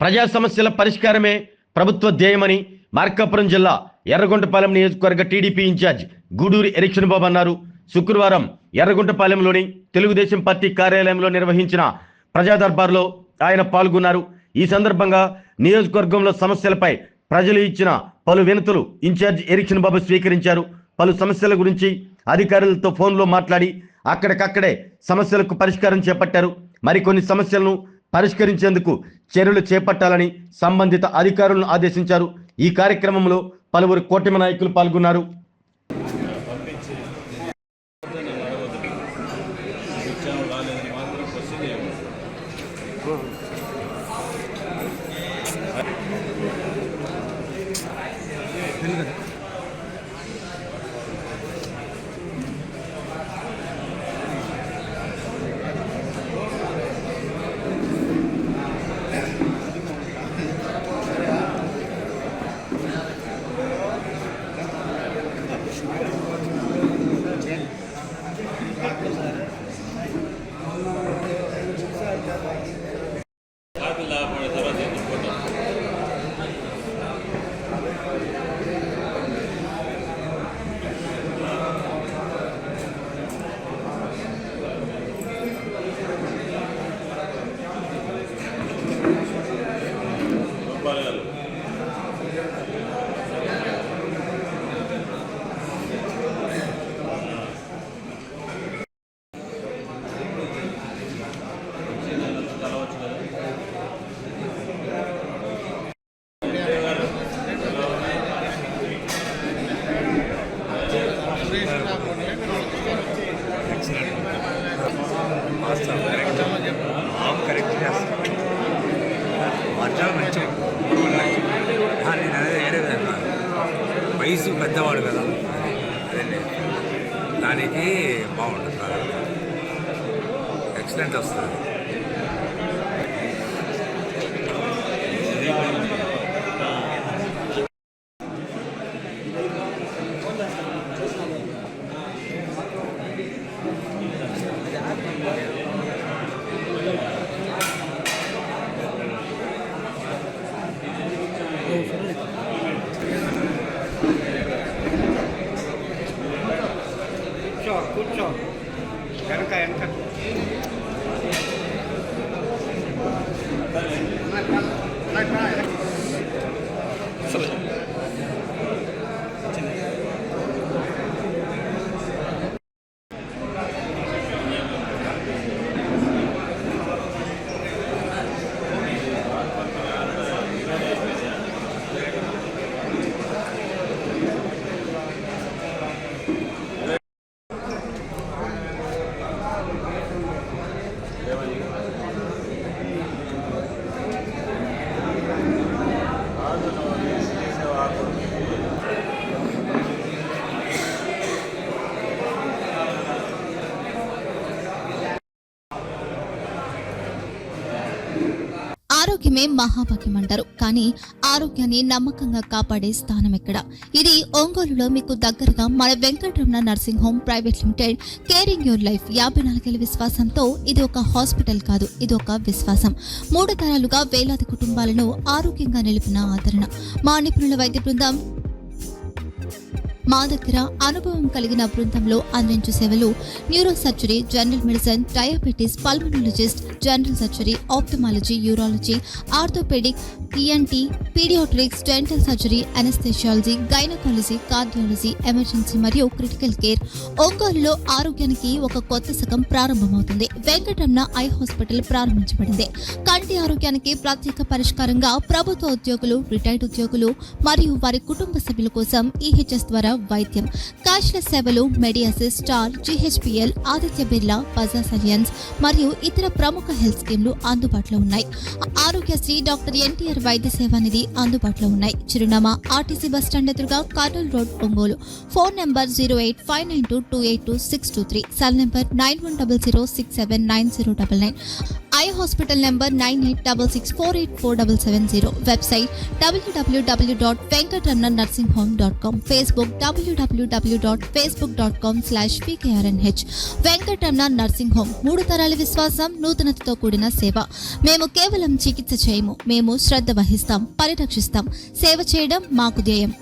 ప్రజా సమస్యల పరిష్కారమే ప్రభుత్వ ధ్యేయమని మార్కాపురం జిల్లా ఎర్రగొండపాలెం నియోజకవర్గ టీడీపీ ఇన్ఛార్జ్ గూడూరి ఎరిక్షన్ బాబు అన్నారు. శుక్రవారం ఎర్రగొండపాలెంలోని తెలుగుదేశం పార్టీ కార్యాలయంలో నిర్వహించిన ప్రజా దర్బార్లో ఆయన పాల్గొన్నారు. ఈ సందర్భంగా నియోజకవర్గంలో సమస్యలపై ప్రజలు ఇచ్చిన పలు వినతులు ఇన్ఛార్జ్ ఎరిక్షన్ బాబు స్వీకరించారు. పలు సమస్యల గురించి అధికారులతో ఫోన్లో మాట్లాడి అక్కడికక్కడే సమస్యలకు పరిష్కారం చేపట్టారు. మరికొన్ని సమస్యలను పరిష్కరించేందుకు చర్యలు చేపట్టాలని సంబంధిత అధికారులను ఆదేశించారు. ఈ కార్యక్రమంలో పలువురు కూటమి నాయకులు పాల్గొన్నారు. వయసు పెద్దవాడు కదా, దానికి బాగుంటుంది, ఎక్సలెంట్ వస్తుంది. కూర్చో వెనక ఆరోగ్యమే మహాభాగ్యం అంటారు, కానీ ఆరోగ్యాన్ని నమ్మకంగా కాపాడే స్థానం ఎక్కడ? ఇది ఒంగోలులో మీకు దగ్గరగా మన Venkataramana nursing home private limited. Caring your life 54 విశ్వాసంతో ఇది ఒక హాస్పిటల్ కాదు, ఇది ఒక విశ్వాసం. 3 తరాలుగా వేలాది కుటుంబాలను ఆరోగ్యంగా నిలిపిన ఆదరణ. మా నిపుణుల వైద్య బృందం మా దగ్గర అనుభవం కలిగిన బృందంలో అందించే సేవలు neuro surgery, general medicine, diabetes, pulmonologist, general surgery, ophthalmology, urology, orthopaedic, ENT, paediatrics, dental surgery, anaesthesiology, gynaecology, cardiology, emergency మరియు క్రిటికల్ కేర్. ఒంగోలులో ఆరోగ్యానికి ఒక కొత్త శకం ప్రారంభమవుతుంది. వెంకటరమణ ఐ హాస్పిటల్ ప్రారంభించబడింది. కంటి ఆరోగ్యానికి ప్రత్యేక పరిష్కారంగా ప్రభుత్వ ఉద్యోగులు, రిటైర్డ్ ఉద్యోగులు మరియు వారి కుటుంబ సభ్యుల కోసం ఈహెచ్ఎస్ ద్వారా వైద్యం, క్యాష్లెస్ సేవలు, మెడియాసిస్, స్టార్, జీహెచ్పిఎల్, ఆదిత్య బిర్లా, బజాజ్ అలియన్స్ మరియు ఇతర ప్రముఖ హెల్త్ స్కీమ్లు అందుబాటులో ఉన్నాయి. ఆరోగ్యశ్రీ, డాక్టర్ ఎన్టీఆర్ వైద్య సేవా నిధి అందుబాటులో ఉన్నాయి. చిరునామా ఆర్టీసీ బస్టాండ్ ఎదురుగా, Kurnool road, Ongole. Phone number 08592282623, cell number 9100679099. Eye hospital number 9866484770. Website www.venkatramannursingHome.com. Facebook www.facebook.com/pkrnh. Venkataramana nursing home, 3 తరాల విశ్వాసం, నూతనతతో కూడిన సేవ. మేము కేవలం చికిత్స చేయము, మేము శ్రద్ధ వహిస్తాం, పరిరక్షిస్తాం. సేవ చేయడం మాకు ధ్యేయం.